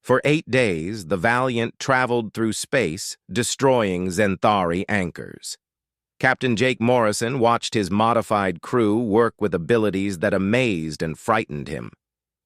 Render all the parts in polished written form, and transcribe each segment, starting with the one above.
For 8 days, the Valiant traveled through space, destroying Xanthari anchors. Captain Jake Morrison watched his modified crew work with abilities that amazed and frightened him.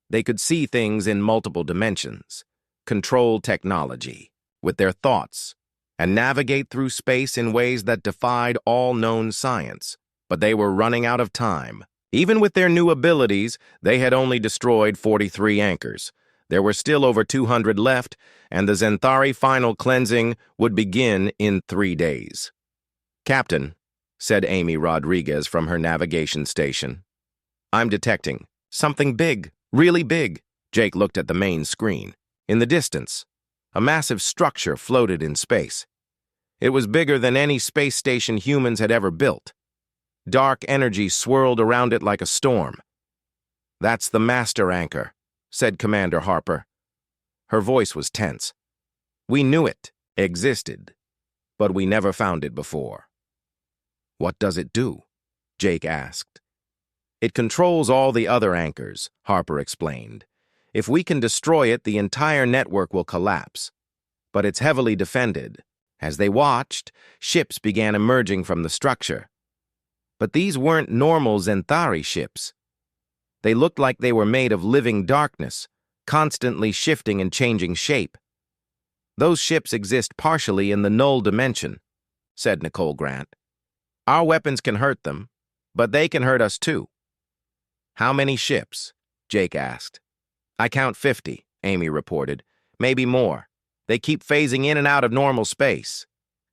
They could see things in multiple dimensions, control technology with their thoughts, and navigate through space in ways that defied all known science. But they were running out of time. Even with their new abilities, they had only destroyed 43 anchors. There were still over 200 left, and the Xanthari final cleansing would begin in 3 days. "Captain," said Amy Rodriguez from her navigation station, "I'm detecting something big, really big." Jake looked at the main screen. In the distance, a massive structure floated in space. It was bigger than any space station humans had ever built. Dark energy swirled around it like a storm. "That's the master anchor," said Commander Harper. Her voice was tense. "We knew it existed, but we never found it before." "What does it do?" Jake asked. "It controls all the other anchors," Harper explained. "If we can destroy it, the entire network will collapse. But it's heavily defended." As they watched, ships began emerging from the structure. But these weren't normal Xanthari ships. They looked like they were made of living darkness, constantly shifting and changing shape. "Those ships exist partially in the null dimension," said Nicole Grant. "Our weapons can hurt them, but they can hurt us too." "How many ships?" Jake asked. "I count 50, Amy reported. "Maybe more. They keep phasing in and out of normal space."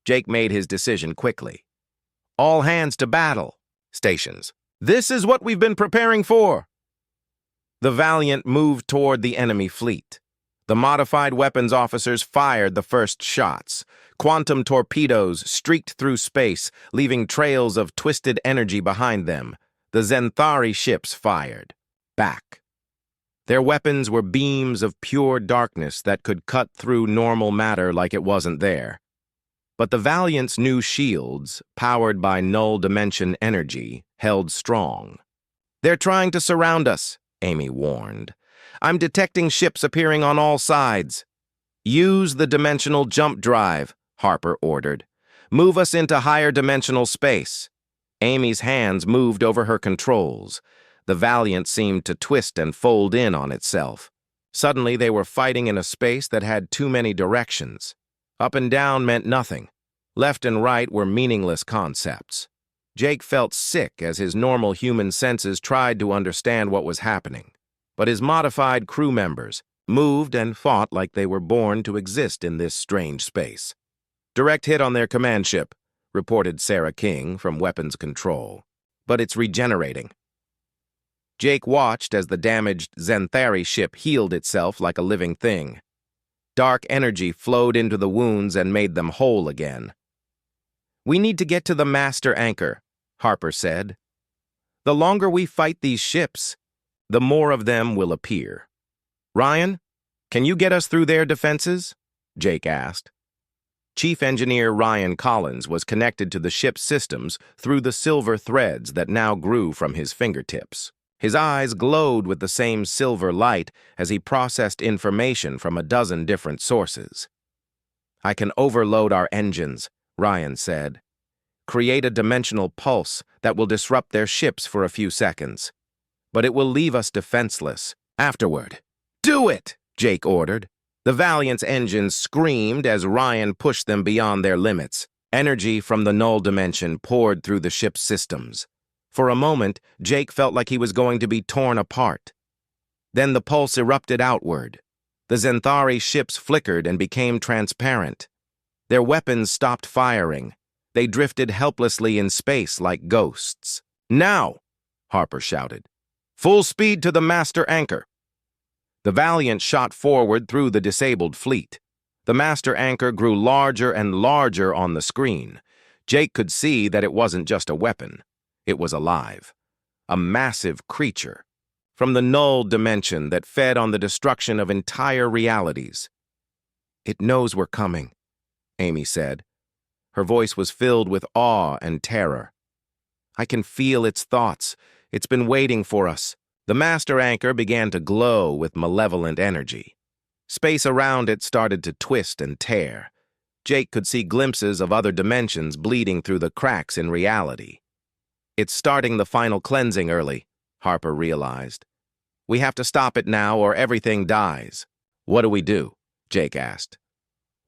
Jake made his decision quickly. "All hands to battle, stations. This is what we've been preparing for." The Valiant moved toward the enemy fleet. The modified weapons officers fired the first shots. Quantum torpedoes streaked through space, leaving trails of twisted energy behind them. The Xanthari ships fired back. Their weapons were beams of pure darkness that could cut through normal matter like it wasn't there. But the Valiant's new shields, powered by null dimension energy, held strong. "They're trying to surround us," Amy warned. "I'm detecting ships appearing on all sides." "Use the dimensional jump drive," Harper ordered. "Move us into higher dimensional space." Amy's hands moved over her controls. The Valiant seemed to twist and fold in on itself. Suddenly they were fighting in a space that had too many directions. Up and down meant nothing. Left and right were meaningless concepts. Jake felt sick as his normal human senses tried to understand what was happening. But his modified crew members moved and fought like they were born to exist in this strange space. "Direct hit on their command ship," reported Sarah King from Weapons Control. "But it's regenerating." Jake watched as the damaged Xanthari ship healed itself like a living thing. Dark energy flowed into the wounds and made them whole again. "We need to get to the master anchor," Harper said. "The longer we fight these ships, the more of them will appear." "Ryan, can you get us through their defenses?" Jake asked. Chief Engineer Ryan Collins was connected to the ship's systems through the silver threads that now grew from his fingertips. His eyes glowed with the same silver light as he processed information from a dozen different sources. "I can overload our engines," Ryan said. "Create a dimensional pulse that will disrupt their ships for a few seconds. But it will leave us defenseless afterward." "Do it!" Jake ordered. The Valiant's engines screamed as Ryan pushed them beyond their limits. Energy from the null dimension poured through the ship's systems. For a moment, Jake felt like he was going to be torn apart. Then the pulse erupted outward. The Xanthari ships flickered and became transparent. Their weapons stopped firing. They drifted helplessly in space like ghosts. "Now!" Harper shouted. "Full speed to the master anchor." The Valiant shot forward through the disabled fleet. The master anchor grew larger and larger on the screen. Jake could see that it wasn't just a weapon. It was alive. A massive creature from the null dimension that fed on the destruction of entire realities. "It knows we're coming," Amy said. Her voice was filled with awe and terror. "I can feel its thoughts. It's been waiting for us." The master anchor began to glow with malevolent energy. Space around it started to twist and tear. Jake could see glimpses of other dimensions bleeding through the cracks in reality. It's starting the final cleansing early, Harper realized. We have to stop it now or everything dies. What do we do? Jake asked.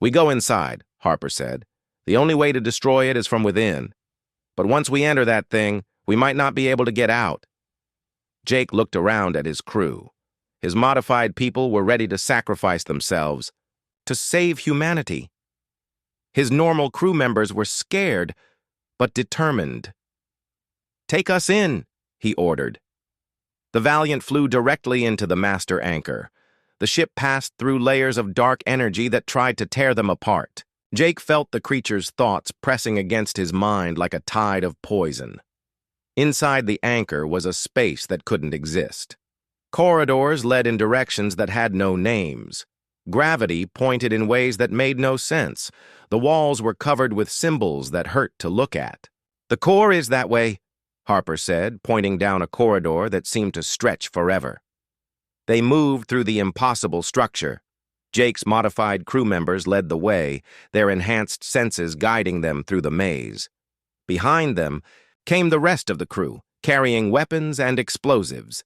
We go inside, Harper said. The only way to destroy it is from within. But once we enter that thing, we might not be able to get out. Jake looked around at his crew. His modified people were ready to sacrifice themselves to save humanity. His normal crew members were scared, but determined. Take us in, he ordered. The Valiant flew directly into the master anchor. The ship passed through layers of dark energy that tried to tear them apart. Jake felt the creature's thoughts pressing against his mind like a tide of poison. Inside the anchor was a space that couldn't exist. Corridors led in directions that had no names. Gravity pointed in ways that made no sense. The walls were covered with symbols that hurt to look at. The core is that way, Harper said, pointing down a corridor that seemed to stretch forever. They moved through the impossible structure. Jake's modified crew members led the way, their enhanced senses guiding them through the maze. Behind them came the rest of the crew, carrying weapons and explosives.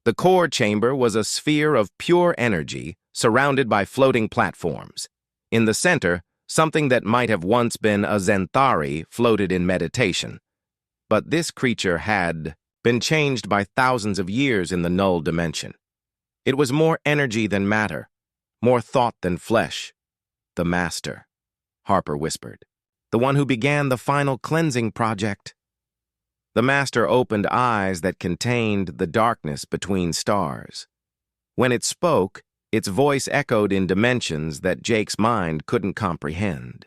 The core chamber was a sphere of pure energy, surrounded by floating platforms. In the center, something that might have once been a Xanthari floated in meditation. But this creature had been changed by thousands of years in the null dimension. It was more energy than matter, more thought than flesh. The Master, Harper whispered. The one who began the final cleansing project. The Master opened eyes that contained the darkness between stars. When it spoke, its voice echoed in dimensions that Jake's mind couldn't comprehend.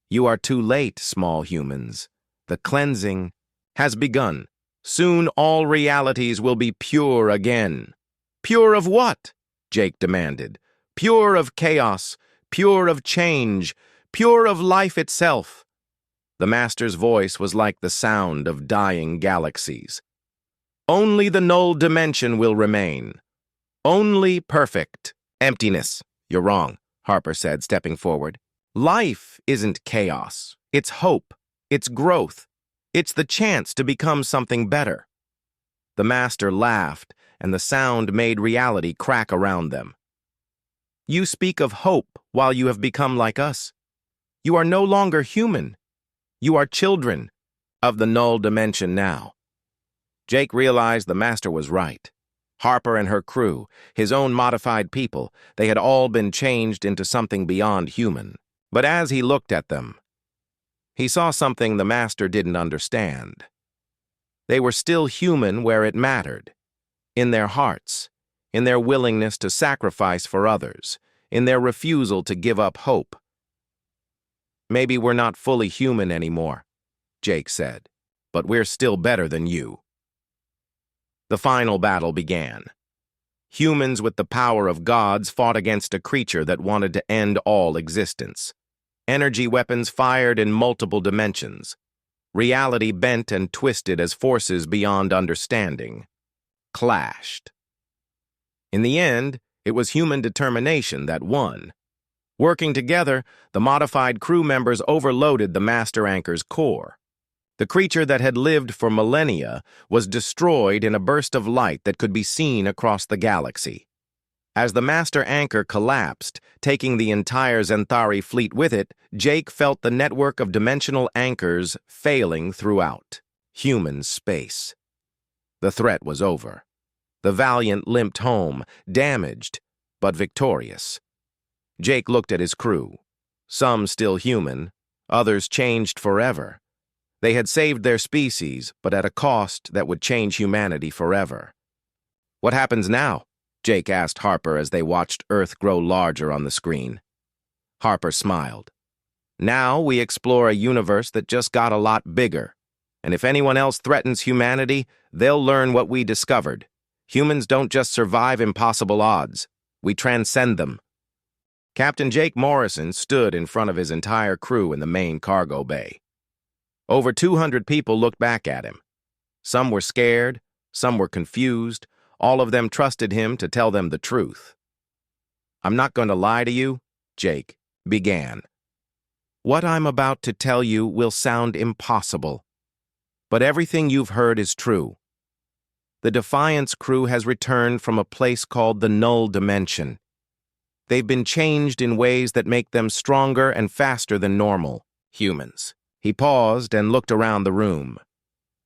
You are too late, small humans. The cleansing has begun. Soon all realities will be pure again. Pure of what? Jake demanded. Pure of chaos, pure of change, pure of life itself. The Master's voice was like the sound of dying galaxies. Only the null dimension will remain. Only perfect. Emptiness. You're wrong, Harper said, stepping forward. Life isn't chaos. It's hope. It's growth. It's the chance to become something better. The Master laughed, and the sound made reality crack around them. You speak of hope while you have become like us. You are no longer human. You are children of the null dimension now. Jake realized the Master was right. Harper and her crew, his own modified people, they had all been changed into something beyond human. But as he looked at them, he saw something the Master didn't understand. They were still human where it mattered, in their hearts, in their willingness to sacrifice for others, in their refusal to give up hope. Maybe we're not fully human anymore, Jake said, but we're still better than you. The final battle began. Humans with the power of gods fought against a creature that wanted to end all existence. Energy weapons fired in multiple dimensions. Reality bent and twisted as forces beyond understanding clashed. In the end, it was human determination that won. Working together, the modified crew members overloaded the Master Anchor's core. The creature that had lived for millennia was destroyed in a burst of light that could be seen across the galaxy. As the Master Anchor collapsed, taking the entire Xanthari fleet with it, Jake felt the network of dimensional anchors failing throughout human space. The threat was over. The Valiant limped home, damaged, but victorious. Jake looked at his crew. Some still human, others changed forever. They had saved their species, but at a cost that would change humanity forever. What happens now? Jake asked Harper as they watched Earth grow larger on the screen. Harper smiled. Now we explore a universe that just got a lot bigger. And if anyone else threatens humanity, they'll learn what we discovered. Humans don't just survive impossible odds. We transcend them. Captain Jake Morrison stood in front of his entire crew in the main cargo bay. Over 200 people looked back at him. Some were scared, some were confused, all of them trusted him to tell them the truth. I'm not going to lie to you, Jake began. What I'm about to tell you will sound impossible, but everything you've heard is true. The Defiance crew has returned from a place called the Null Dimension. They've been changed in ways that make them stronger and faster than normal humans. He paused and looked around the room.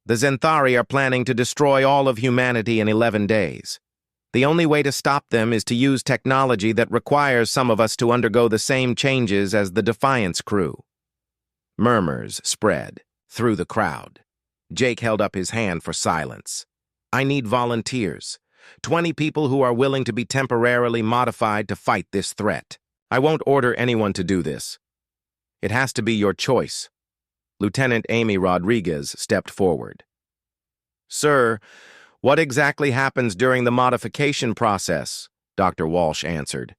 The Zenthari are planning to destroy all of humanity in 11 days. The only way to stop them is to use technology that requires some of us to undergo the same changes as the Defiance crew. Murmurs spread through the crowd. Jake held up his hand for silence. I need volunteers. 20 people who are willing to be temporarily modified to fight this threat. I won't order anyone to do this. It has to be your choice. Lieutenant Amy Rodriguez stepped forward. Sir, what exactly happens during the modification process? Dr. Walsh answered.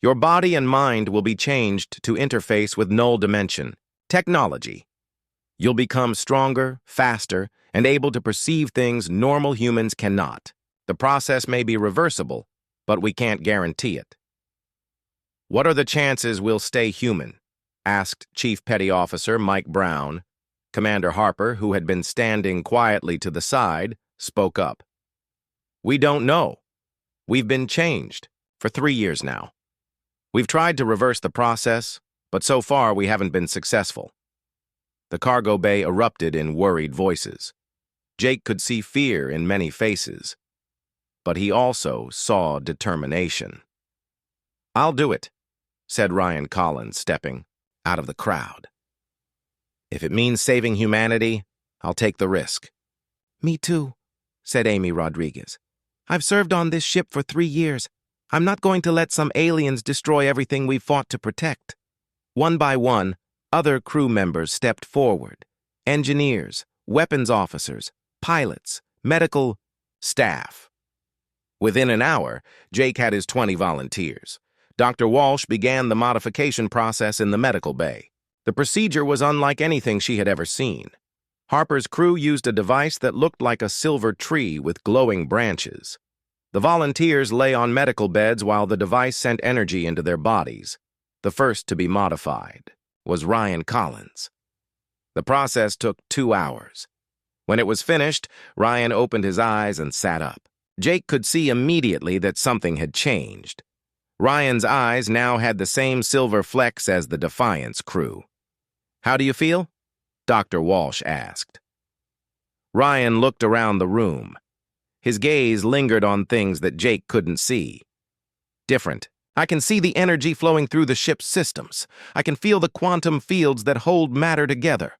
Your body and mind will be changed to interface with Null Dimension technology. You'll become stronger, faster, and able to perceive things normal humans cannot. The process may be reversible, but we can't guarantee it. What are the chances we'll stay human? Asked Chief Petty Officer Mike Brown. Commander Harper, who had been standing quietly to the side, spoke up. We don't know. We've been changed for 3 years now. We've tried to reverse the process, but so far we haven't been successful. The cargo bay erupted in worried voices. Jake could see fear in many faces, but he also saw determination. I'll do it, said Ryan Collins, stepping out of the crowd. If it means saving humanity, I'll take the risk. Me too, said Amy Rodriguez. I've served on this ship for 3 years. I'm not going to let some aliens destroy everything we've fought to protect. One by one, other crew members stepped forward. Engineers, weapons officers, pilots, medical staff. Within an hour, Jake had his 20 volunteers. Dr. Walsh began the modification process in the medical bay. The procedure was unlike anything she had ever seen. Harper's crew used a device that looked like a silver tree with glowing branches. The volunteers lay on medical beds while the device sent energy into their bodies. The first to be modified was Ryan Collins. The process took 2 hours. When it was finished, Ryan opened his eyes and sat up. Jake could see immediately that something had changed. Ryan's eyes now had the same silver flecks as the Defiance crew. How do you feel? Dr. Walsh asked. Ryan looked around the room. His gaze lingered on things that Jake couldn't see. Different. I can see the energy flowing through the ship's systems. I can feel the quantum fields that hold matter together.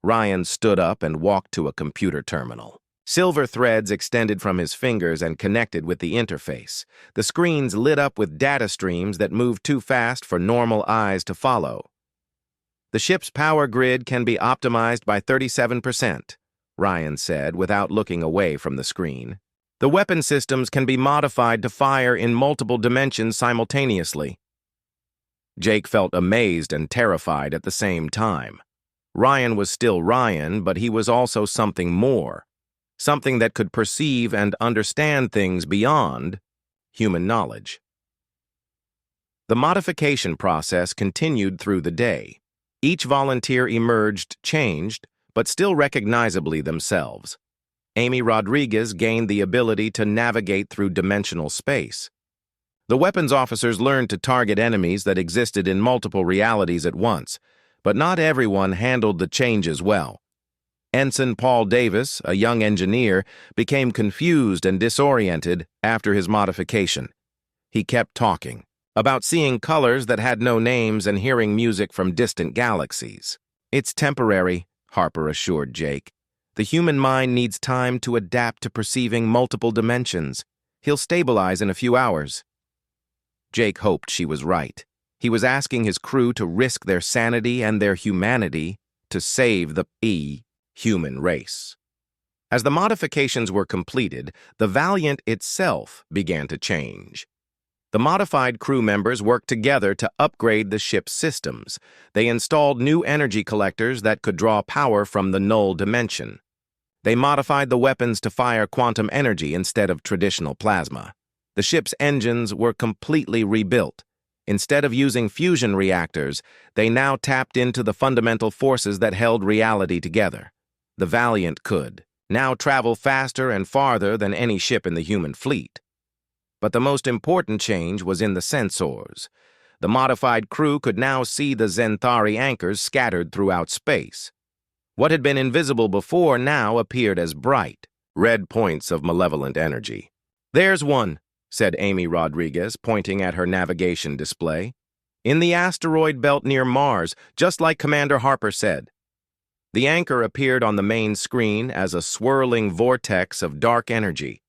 Ryan stood up and walked to a computer terminal. Silver threads extended from his fingers and connected with the interface. The screens lit up with data streams that moved too fast for normal eyes to follow. The ship's power grid can be optimized by 37%, Ryan said without looking away from the screen. The weapon systems can be modified to fire in multiple dimensions simultaneously. Jake felt amazed and terrified at the same time. Ryan was still Ryan, but he was also something more. Something that could perceive and understand things beyond human knowledge. The modification process continued through the day. Each volunteer emerged changed, but still recognizably themselves. Amy Rodriguez gained the ability to navigate through dimensional space. The weapons officers learned to target enemies that existed in multiple realities at once, but not everyone handled the changes well. Ensign Paul Davis, a young engineer, became confused and disoriented after his modification. He kept talking about seeing colors that had no names and hearing music from distant galaxies. It's temporary, Harper assured Jake. The human mind needs time to adapt to perceiving multiple dimensions. He'll stabilize in a few hours. Jake hoped she was right. He was asking his crew to risk their sanity and their humanity to save the human race. As the modifications were completed, the Valiant itself began to change. The modified crew members worked together to upgrade the ship's systems. They installed new energy collectors that could draw power from the Null Dimension. They modified the weapons to fire quantum energy instead of traditional plasma. The ship's engines were completely rebuilt. Instead of using fusion reactors, they now tapped into the fundamental forces that held reality together. The Valiant could now travel faster and farther than any ship in the human fleet. But the most important change was in the sensors. The modified crew could now see the Zenthari anchors scattered throughout space. What had been invisible before now appeared as bright, red points of malevolent energy. "There's one," said Amy Rodriguez, pointing at her navigation display. "In the asteroid belt near Mars, just like Commander Harper said." The anchor appeared on the main screen as a swirling vortex of dark energy.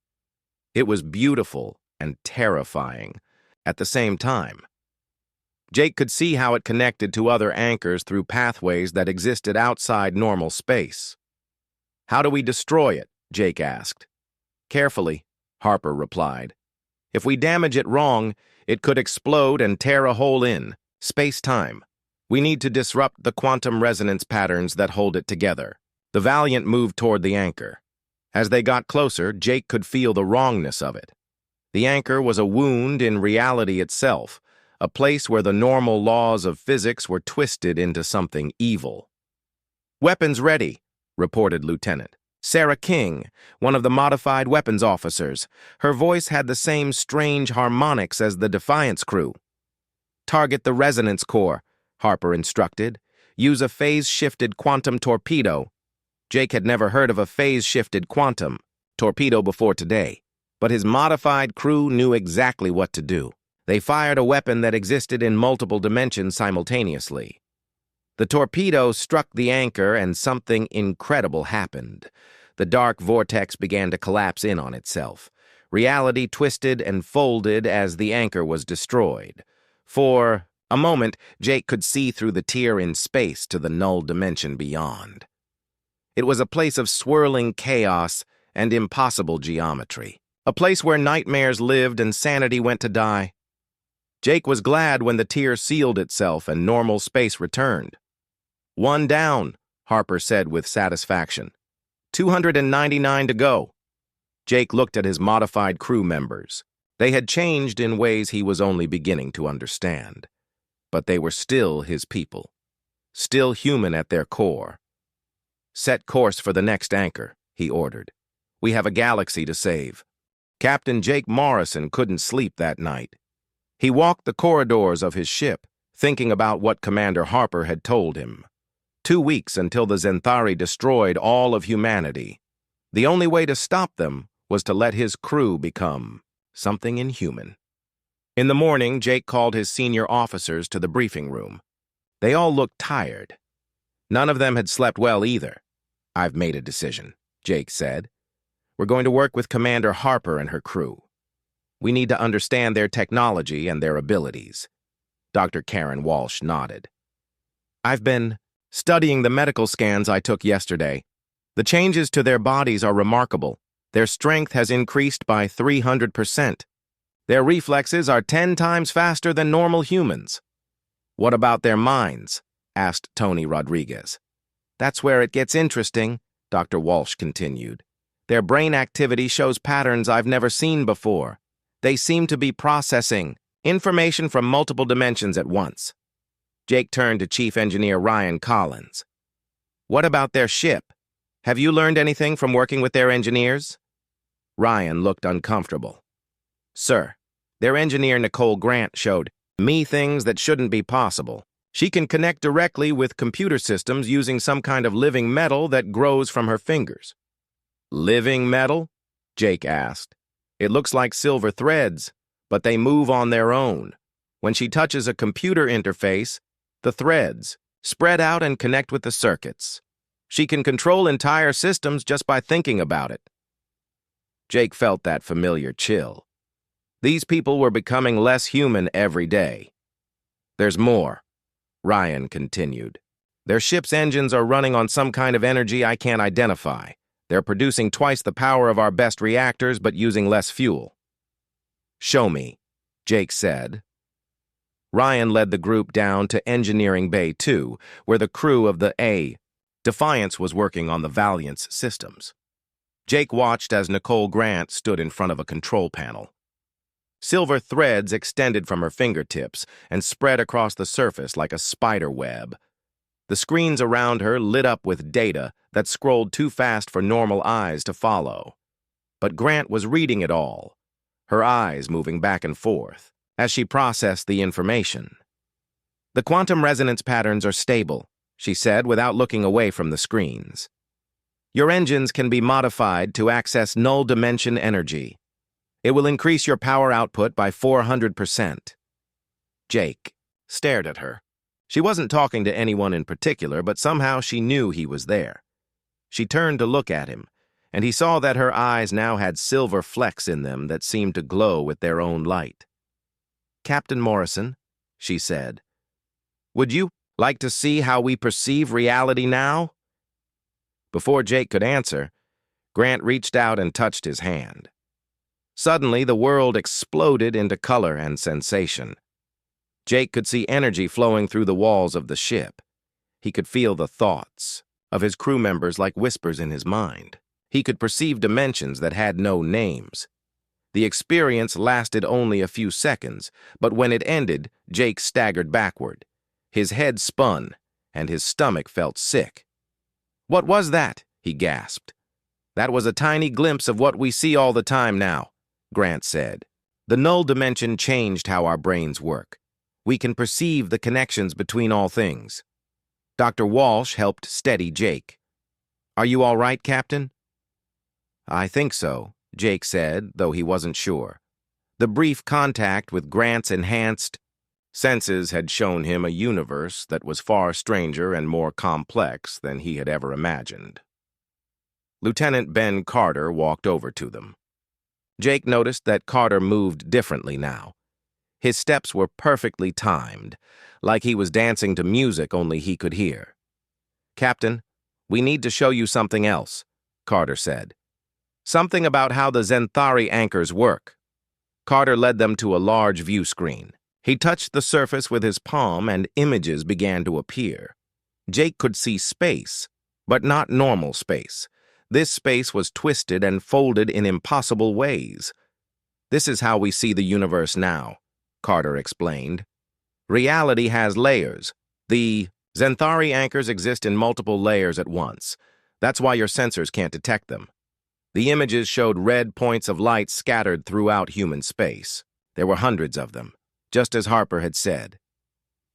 It was beautiful and terrifying at the same time. Jake could see how it connected to other anchors through pathways that existed outside normal space. "How do we destroy it?" Jake asked. "Carefully," Harper replied. "If we damage it wrong, it could explode and tear a hole in space-time. We need to disrupt the quantum resonance patterns that hold it together." The Valiant moved toward the anchor. As they got closer, Jake could feel the wrongness of it. The anchor was a wound in reality itself, a place where the normal laws of physics were twisted into something evil. "Weapons ready," reported Lieutenant Sarah King, one of the modified weapons officers. Her voice had the same strange harmonics as the Defiance crew. "Target the resonance core," Harper instructed. "Use a phase-shifted quantum torpedo." Jake had never heard of a phase-shifted quantum torpedo before today, but his modified crew knew exactly what to do. They fired a weapon that existed in multiple dimensions simultaneously. The torpedo struck the anchor and something incredible happened. The dark vortex began to collapse in on itself. Reality twisted and folded as the anchor was destroyed. For a moment, Jake could see through the tear in space to the null dimension beyond. It was a place of swirling chaos and impossible geometry. A place where nightmares lived and sanity went to die. Jake was glad when the tear sealed itself and normal space returned. "One down," Harper said with satisfaction. 299 to go. Jake looked at his modified crew members. They had changed in ways he was only beginning to understand. But they were still his people, still human at their core. "Set course for the next anchor," he ordered. "We have a galaxy to save." Captain Jake Morrison couldn't sleep that night. He walked the corridors of his ship, thinking about what Commander Harper had told him. 2 weeks until the Zenthari destroyed all of humanity. The only way to stop them was to let his crew become something inhuman. In the morning, Jake called his senior officers to the briefing room. They all looked tired. None of them had slept well either. "I've made a decision," Jake said. "We're going to work with Commander Harper and her crew. We need to understand their technology and their abilities." Dr. Karen Walsh nodded. "I've been studying the medical scans I took yesterday. The changes to their bodies are remarkable. Their strength has increased by 300%. Their reflexes are 10 times faster than normal humans." "What about their minds?" asked Tony Rodriguez. "That's where it gets interesting," Dr. Walsh continued. "Their brain activity shows patterns I've never seen before. They seem to be processing information from multiple dimensions at once." Jake turned to Chief Engineer Ryan Collins. "What about their ship? Have you learned anything from working with their engineers?" Ryan looked uncomfortable. "Sir, their engineer Nicole Grant showed me things that shouldn't be possible. She can connect directly with computer systems using some kind of living metal that grows from her fingers." "Living metal?" Jake asked. "It looks like silver threads, but they move on their own. When she touches a computer interface, the threads spread out and connect with the circuits. She can control entire systems just by thinking about it." Jake felt that familiar chill. These people were becoming less human every day. "There's more," Ryan continued. "Their ship's engines are running on some kind of energy I can't identify. They're producing twice the power of our best reactors, but using less fuel." "Show me," Jake said. Ryan led the group down to Engineering Bay 2, where the crew of the Defiance was working on the Valiant's systems. Jake watched as Nicole Grant stood in front of a control panel. Silver threads extended from her fingertips and spread across the surface like a spider web. The screens around her lit up with data that scrolled too fast for normal eyes to follow. But Grant was reading it all, her eyes moving back and forth as she processed the information. "The quantum resonance patterns are stable," she said without looking away from the screens. "Your engines can be modified to access null dimension energy. It will increase your power output by 400%. Jake stared at her. She wasn't talking to anyone in particular, but somehow she knew he was there. She turned to look at him, and he saw that her eyes now had silver flecks in them that seemed to glow with their own light. "Captain Morrison," she said, "would you like to see how we perceive reality now?" Before Jake could answer, Grant reached out and touched his hand. Suddenly, the world exploded into color and sensation. Jake could see energy flowing through the walls of the ship. He could feel the thoughts of his crew members like whispers in his mind. He could perceive dimensions that had no names. The experience lasted only a few seconds, but when it ended, Jake staggered backward. His head spun, and his stomach felt sick. "What was that?" he gasped. "That was a tiny glimpse of what we see all the time now," Grant said. "The null dimension changed how our brains work. We can perceive the connections between all things." Dr. Walsh helped steady Jake. "Are you all right, Captain?" "I think so," Jake said, though he wasn't sure. The brief contact with Grant's enhanced senses had shown him a universe that was far stranger and more complex than he had ever imagined. Lieutenant Ben Carter walked over to them. Jake noticed that Carter moved differently now. His steps were perfectly timed, like he was dancing to music only he could hear. "Captain, we need to show you something else," Carter said. "Something about how the Zenthari anchors work." Carter led them to a large view screen. He touched the surface with his palm and images began to appear. Jake could see space, but not normal space. This space was twisted and folded in impossible ways. "This is how we see the universe now," Carter explained. "Reality has layers. The Zenthari anchors exist in multiple layers at once. That's why your sensors can't detect them." The images showed red points of light scattered throughout human space. There were hundreds of them, just as Harper had said.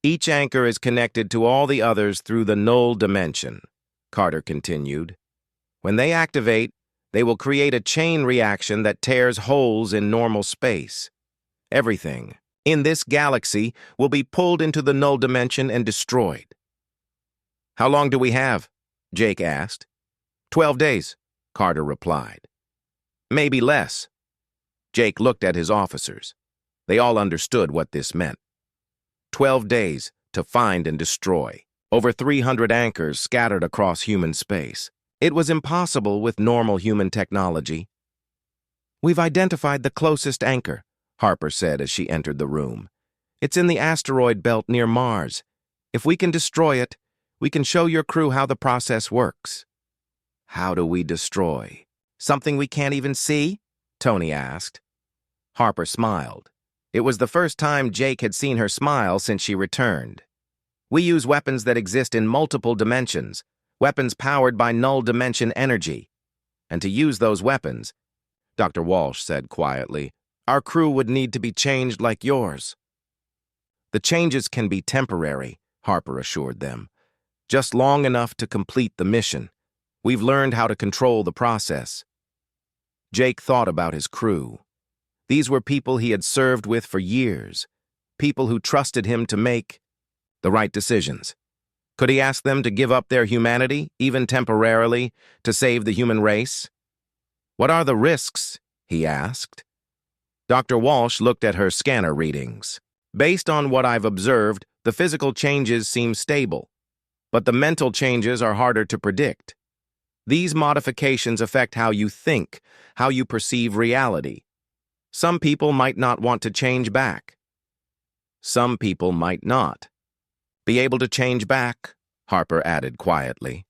"Each anchor is connected to all the others through the null dimension," Carter continued. "When they activate, they will create a chain reaction that tears holes in normal space. Everything in this galaxy will be pulled into the null dimension and destroyed." "How long do we have?" Jake asked. 12 days, Carter replied. "Maybe less." Jake looked at his officers. They all understood what this meant. 12 days to find and destroy. Over 300 anchors scattered across human space. It was impossible with normal human technology. "We've identified the closest anchor," Harper said as she entered the room. "It's in the asteroid belt near Mars. If we can destroy it, we can show your crew how the process works." "How do we destroy? Something we can't even see?" Tony asked. Harper smiled. It was the first time Jake had seen her smile since she returned. "We use weapons that exist in multiple dimensions, weapons powered by null dimension energy. And to use those weapons," Dr. Walsh said quietly, "our crew would need to be changed like yours." "The changes can be temporary," Harper assured them. "Just long enough to complete the mission. We've learned how to control the process." Jake thought about his crew. These were people he had served with for years, people who trusted him to make the right decisions. Could he ask them to give up their humanity, even temporarily, to save the human race? "What are the risks?" he asked. Dr. Walsh looked at her scanner readings. "Based on what I've observed, the physical changes seem stable, but the mental changes are harder to predict. These modifications affect how you think, how you perceive reality. Some people might not want to change back. Some people might not be able to change back," Harper added quietly.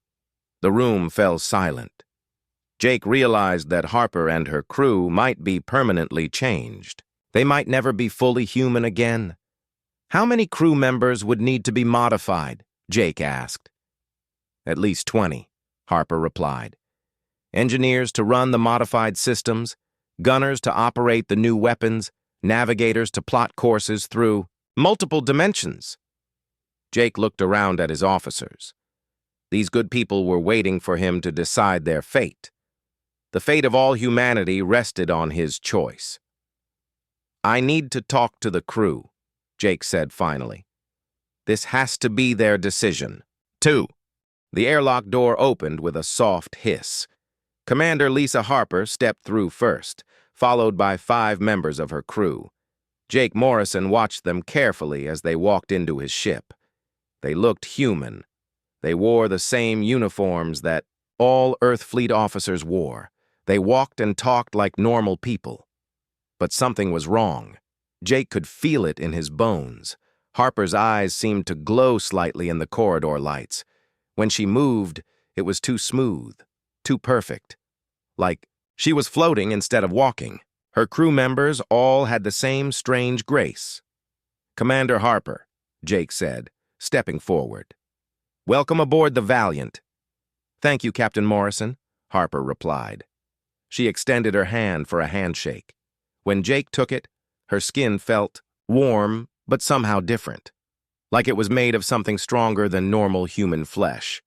The room fell silent. Jake realized that Harper and her crew might be permanently changed. They might never be fully human again. How many crew members would need to be modified? Jake asked. At least 20, Harper replied. Engineers to run the modified systems, gunners to operate the new weapons, navigators to plot courses through multiple dimensions. Jake looked around at his officers. These good people were waiting for him to decide their fate. The fate of all humanity rested on his choice. I need to talk to the crew, Jake said finally. This has to be their decision. 2. The airlock door opened with a soft hiss. Commander Lisa Harper stepped through first, followed by 5 members of her crew. Jake Morrison watched them carefully as they walked into his ship. They looked human. They wore the same uniforms that all Earth Fleet officers wore. They walked and talked like normal people. But something was wrong. Jake could feel it in his bones. Harper's eyes seemed to glow slightly in the corridor lights. When she moved, it was too smooth, too perfect. Like she was floating instead of walking. Her crew members all had the same strange grace. Commander Harper, Jake said, stepping forward. Welcome aboard the Valiant. Thank you, Captain Morrison, Harper replied. She extended her hand for a handshake. When Jake took it, her skin felt warm, but somehow different, like it was made of something stronger than normal human flesh.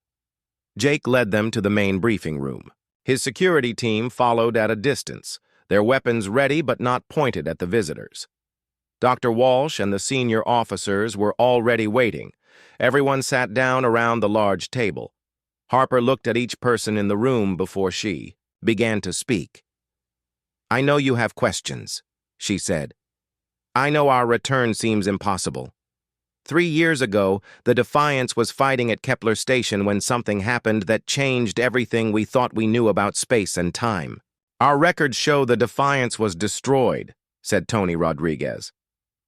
Jake led them to the main briefing room. His security team followed at a distance, their weapons ready but not pointed at the visitors. Dr. Walsh and the senior officers were already waiting. Everyone sat down around the large table. Harper looked at each person in the room before she began to speak. I know you have questions, she said. I know our return seems impossible. 3 years ago, the Defiance was fighting at Kepler Station when something happened that changed everything we thought we knew about space and time. Our records show the Defiance was destroyed, said Tony Rodriguez.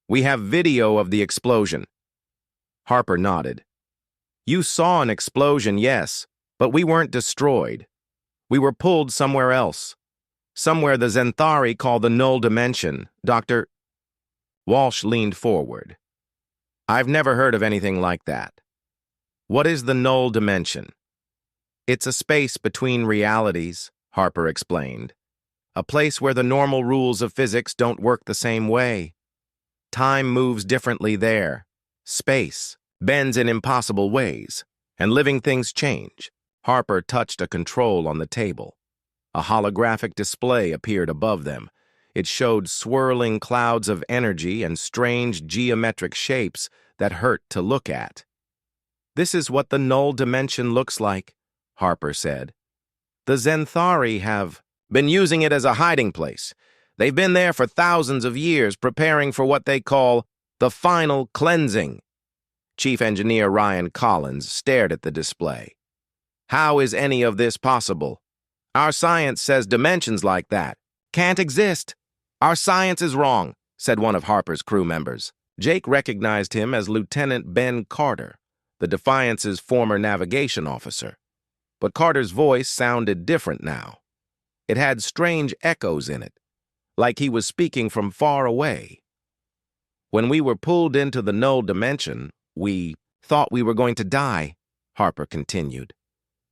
We have video of the explosion. Harper nodded. You saw an explosion, yes, but we weren't destroyed. We were pulled somewhere else. Somewhere the Zenthari call the null dimension. Dr. Walsh leaned forward. I've never heard of anything like that. What is the null dimension? It's a space between realities, Harper explained. A place where the normal rules of physics don't work the same way. Time moves differently there. Space bends in impossible ways, and living things change. Harper touched a control on the table. A holographic display appeared above them. It showed swirling clouds of energy and strange geometric shapes that hurt to look at. This is what the null dimension looks like, Harper said. The Zenthari have been using it as a hiding place. They've been there for thousands of years, preparing for what they call the final cleansing. Chief Engineer Ryan Collins stared at the display. How is any of this possible? Our science says dimensions like that can't exist. Our science is wrong, said one of Harper's crew members. Jake recognized him as Lieutenant Ben Carter, the Defiance's former navigation officer. But Carter's voice sounded different now. It had strange echoes in it, like he was speaking from far away. When we were pulled into the null dimension, we thought we were going to die, Harper continued.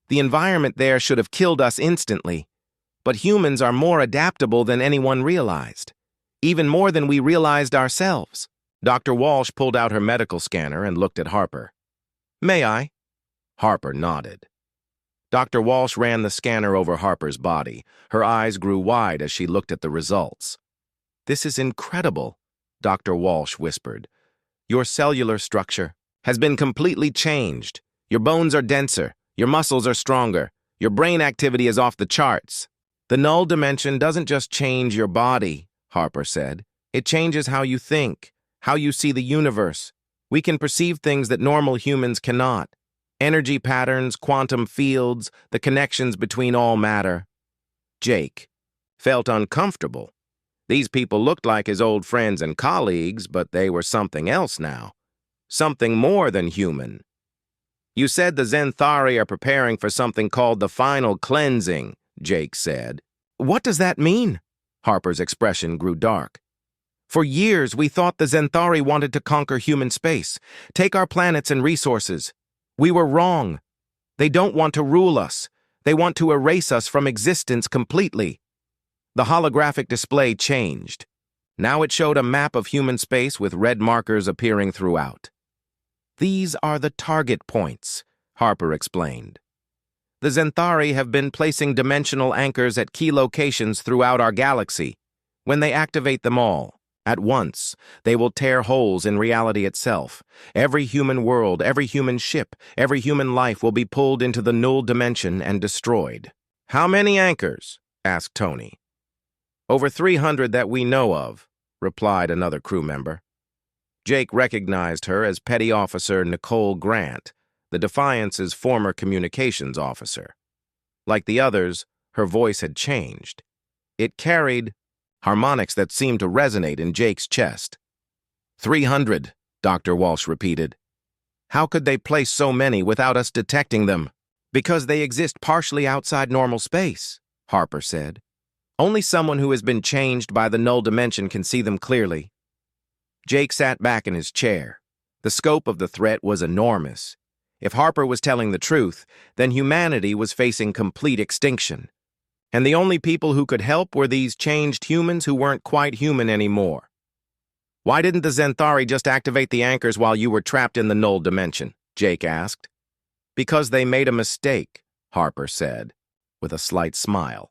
The environment there should have killed us instantly. But humans are more adaptable than anyone realized, even more than we realized ourselves. Dr. Walsh pulled out her medical scanner and looked at Harper. May I? Harper nodded. Dr. Walsh ran the scanner over Harper's body. Her eyes grew wide as she looked at the results. This is incredible, Dr. Walsh whispered. Your cellular structure has been completely changed. Your bones are denser. Your muscles are stronger. Your brain activity is off the charts. The null dimension doesn't just change your body, Harper said. It changes how you think, how you see the universe. We can perceive things that normal humans cannot. Energy patterns, quantum fields, the connections between all matter. Jake felt uncomfortable. These people looked like his old friends and colleagues, but they were something else now. Something more than human. You said the Zenthari are preparing for something called the final cleansing, Jake said. What does that mean? Harper's expression grew dark. For years, we thought the Zenthari wanted to conquer human space, take our planets and resources. We were wrong. They don't want to rule us. They want to erase us from existence completely. The holographic display changed. Now it showed a map of human space with red markers appearing throughout. These are the target points, Harper explained. The Zenthari have been placing dimensional anchors at key locations throughout our galaxy. When they activate them all, at once, they will tear holes in reality itself. Every human world, every human ship, every human life will be pulled into the null dimension and destroyed. How many anchors? Asked Tony. Over 300 that we know of, replied another crew member. Jake recognized her as Petty Officer Nicole Grant, the Defiance's former communications officer. Like the others, her voice had changed. It carried harmonics that seemed to resonate in Jake's chest. 300, Dr. Walsh repeated. How could they place so many without us detecting them? Because they exist partially outside normal space, Harper said. Only someone who has been changed by the null dimension can see them clearly. Jake sat back in his chair. The scope of the threat was enormous. If Harper was telling the truth, then humanity was facing complete extinction. And the only people who could help were these changed humans who weren't quite human anymore. Why didn't the Zenthari just activate the anchors while you were trapped in the null dimension? Jake asked. Because they made a mistake, Harper said, with a slight smile.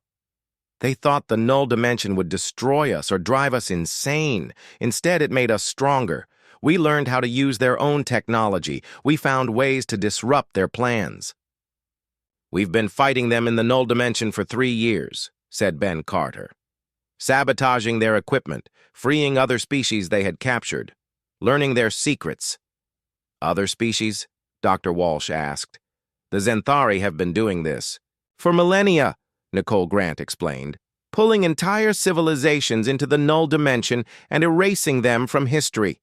They thought the null dimension would destroy us or drive us insane. Instead, it made us stronger. We learned how to use their own technology. We found ways to disrupt their plans. We've been fighting them in the null dimension for 3 years, said Ben Carter. Sabotaging their equipment, freeing other species they had captured, learning their secrets. Other species? Dr. Walsh asked. The Zenthari have been doing this. For millennia, Nicole Grant explained, pulling entire civilizations into the null dimension and erasing them from history.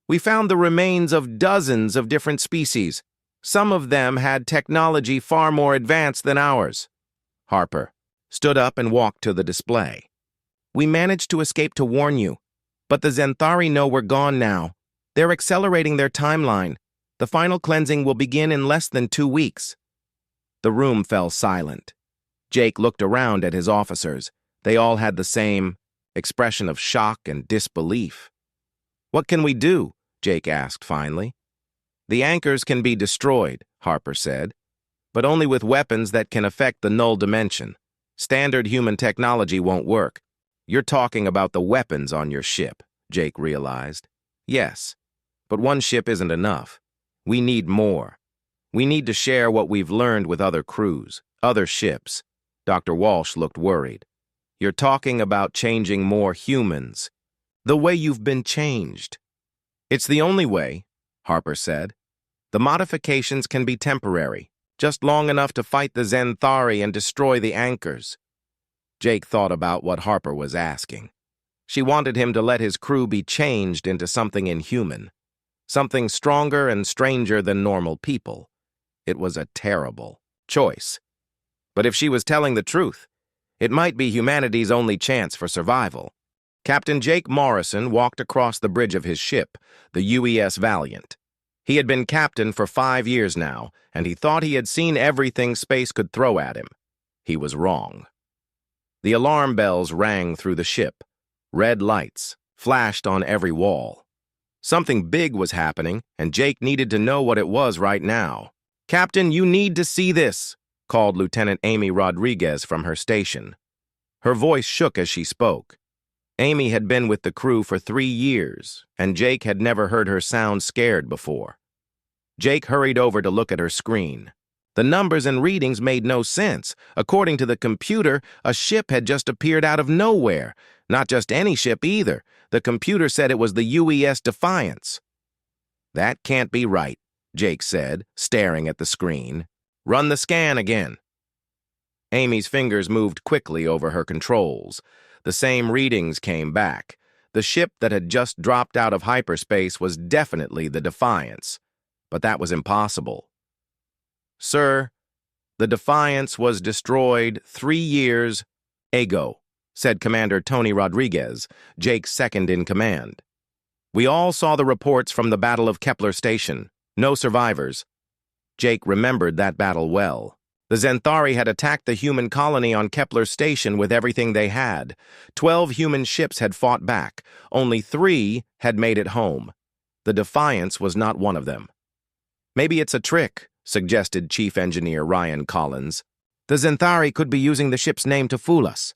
We found the remains of dozens of different species. Some of them had technology far more advanced than ours. Harper stood up and walked to the display. We managed to escape to warn you, but the Zenthari know we're gone now. They're accelerating their timeline. The final cleansing will begin in less than 2 weeks. The room fell silent. Jake looked around at his officers. They all had the same expression of shock and disbelief. What can we do? Jake asked finally. The anchors can be destroyed, Harper said, but only with weapons that can affect the null dimension. Standard human technology won't work. You're talking about the weapons on your ship, Jake realized. Yes, but one ship isn't enough. We need more. We need to share what we've learned with other crews, other ships. Dr. Walsh looked worried. You're talking about changing more humans. The way you've been changed. It's the only way, Harper said. The modifications can be temporary, just long enough to fight the Zenthari and destroy the anchors. Jake thought about what Harper was asking. She wanted him to let his crew be changed into something inhuman, something stronger and stranger than normal people. It was a terrible choice. But if she was telling the truth, it might be humanity's only chance for survival. Captain Jake Morrison walked across the bridge of his ship, the UES Valiant. He had been captain for 5 years now, and he thought he had seen everything space could throw at him. He was wrong. The alarm bells rang through the ship. Red lights flashed on every wall. Something big was happening, and Jake needed to know what it was right now. "Captain, you need to see this," called Lieutenant Amy Rodriguez from her station. Her voice shook as she spoke. Amy had been with the crew for 3 years, and Jake had never heard her sound scared before. Jake hurried over to look at her screen. The numbers and readings made no sense. According to the computer, a ship had just appeared out of nowhere. Not just any ship either. The computer said it was the UES Defiance. "That can't be right," Jake said, staring at the screen. "Run the scan again." Amy's fingers moved quickly over her controls. The same readings came back. The ship that had just dropped out of hyperspace was definitely the Defiance. But that was impossible. "Sir, the Defiance was destroyed 3 years ago," said Commander Tony Rodriguez, Jake's second in command. "We all saw the reports from the Battle of Kepler Station. No survivors." Jake remembered that battle well. The Zenthari had attacked the human colony on Kepler Station with everything they had. 12 human ships had fought back. Only 3 had made it home. The Defiance was not one of them. "Maybe it's a trick," suggested Chief Engineer Ryan Collins. "The Zenthari could be using the ship's name to fool us."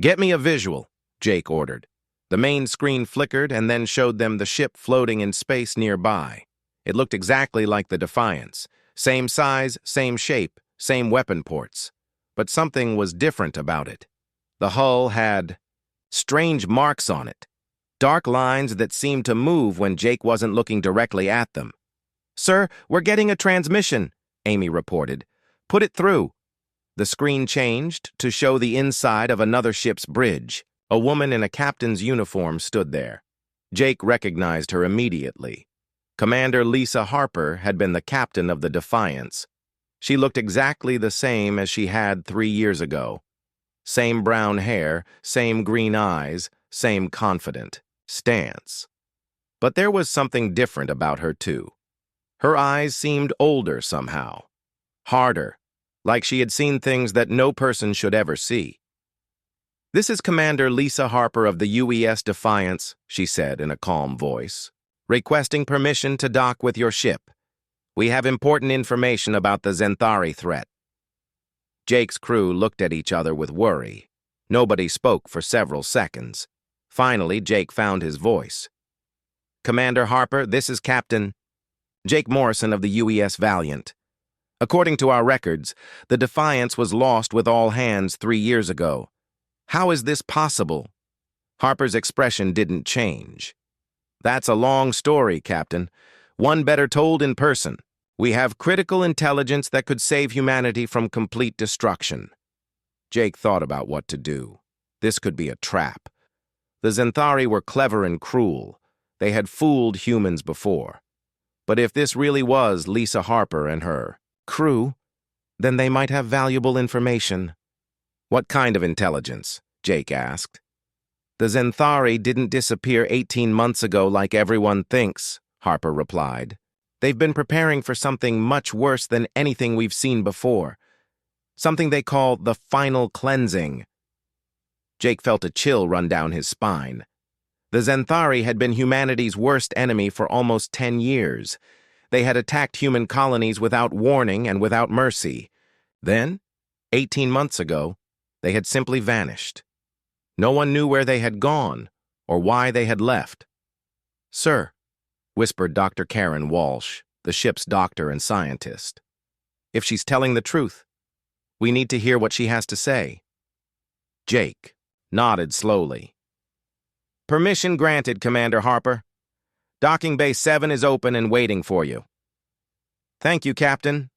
"Get me a visual," Jake ordered. The main screen flickered and then showed them the ship floating in space nearby. It looked exactly like the Defiance. Same size, same shape, same weapon ports. But something was different about it. The hull had strange marks on it, dark lines that seemed to move when Jake wasn't looking directly at them. "Sir, we're getting a transmission," Amy reported. "Put it through." The screen changed to show the inside of another ship's bridge. A woman in a captain's uniform stood there. Jake recognized her immediately. Commander Lisa Harper had been the captain of the Defiance. She looked exactly the same as she had 3 years ago. Same brown hair, same green eyes, same confident stance. But there was something different about her, too. Her eyes seemed older somehow. Harder, like she had seen things that no person should ever see. "This is Commander Lisa Harper of the UES Defiance," she said in a calm voice, "requesting permission to dock with your ship. We have important information about the Zenthari threat." Jake's crew looked at each other with worry. Nobody spoke for several seconds. Finally, Jake found his voice. "Commander Harper, this is Captain Jake Morrison of the UES Valiant. According to our records, the Defiance was lost with all hands 3 years ago. How is this possible?" Harper's expression didn't change. "That's a long story, Captain. One better told in person. We have critical intelligence that could save humanity from complete destruction." Jake thought about what to do. This could be a trap. The Zenthari were clever and cruel. They had fooled humans before. But if this really was Lisa Harper and her crew, then they might have valuable information. "What kind of intelligence?" Jake asked. "The Zenthari didn't disappear 18 months ago like everyone thinks," Harper replied. "They've been preparing for something much worse than anything we've seen before. Something they call the final cleansing." Jake felt a chill run down his spine. The Zenthari had been humanity's worst enemy for almost 10 years. They had attacked human colonies without warning and without mercy. Then, 18 months ago, they had simply vanished. No one knew where they had gone or why they had left. "Sir," whispered Dr. Karen Walsh, the ship's doctor and scientist. "If she's telling the truth, we need to hear what she has to say." Jake nodded slowly. "Permission granted, Commander Harper. Docking Bay 7 is open and waiting for you." "Thank you, Captain.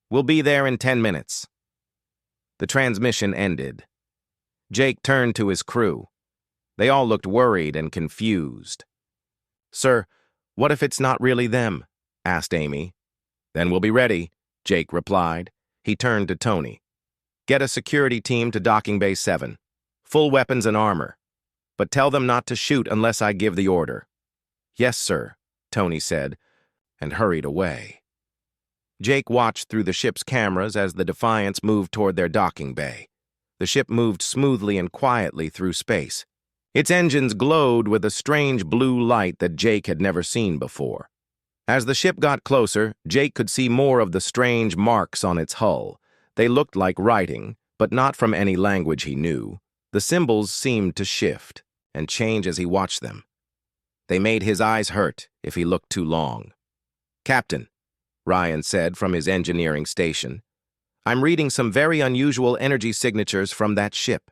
We'll be there in 10 minutes." The transmission ended. Jake turned to his crew. They all looked worried and confused. "Sir, what if it's not really them?" asked Amy. "Then we'll be ready," Jake replied. He turned to Tony. "Get a security team to Docking Bay 7. Full weapons and armor. But tell them not to shoot unless I give the order." "Yes, sir," Tony said, and hurried away. Jake watched through the ship's cameras as the Defiance moved toward their docking bay. The ship moved smoothly and quietly through space. Its engines glowed with a strange blue light that Jake had never seen before. As the ship got closer, Jake could see more of the strange marks on its hull. They looked like writing, but not from any language he knew. The symbols seemed to shift and change as he watched them. They made his eyes hurt if he looked too long. "Captain," Ryan said from his engineering station, "I'm reading some very unusual energy signatures from that ship.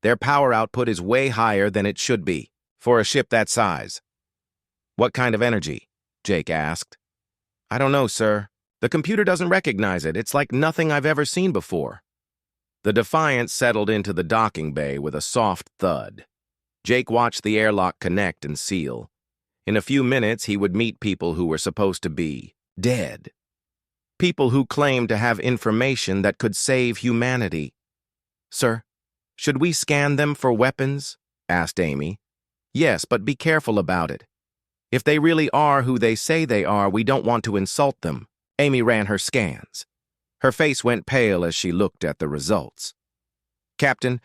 Their power output is way higher than it should be for a ship that size." "What kind of energy?" Jake asked. "I don't know, sir. The computer doesn't recognize it. It's like nothing I've ever seen before." The Defiance settled into the docking bay with a soft thud. Jake watched the airlock connect and seal. In a few minutes, he would meet people who were supposed to be dead. People who claimed to have information that could save humanity. "Sir," Should we scan them for weapons? Asked Amy. Yes, but be careful about it. If they really are who they say they are, we don't want to insult them. Amy ran her scans. Her face went pale as she looked at the results. Captain,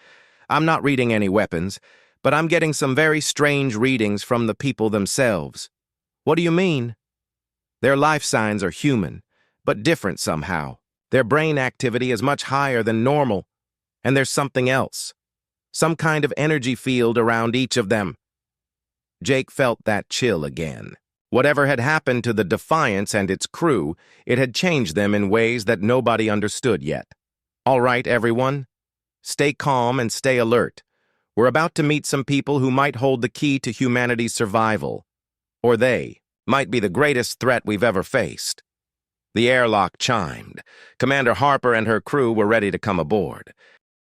I'm not reading any weapons, but I'm getting some very strange readings from the people themselves. What do you mean? Their life signs are human, but different somehow. Their brain activity is much higher than normal, and there's something else. Some kind of energy field around each of them. Jake felt that chill again. Whatever had happened to the Defiance and its crew, it had changed them in ways that nobody understood yet. All right, everyone. Stay calm and stay alert. We're about to meet some people who might hold the key to humanity's survival. Or they might be the greatest threat we've ever faced. The airlock chimed. Commander Harper and her crew were ready to come aboard.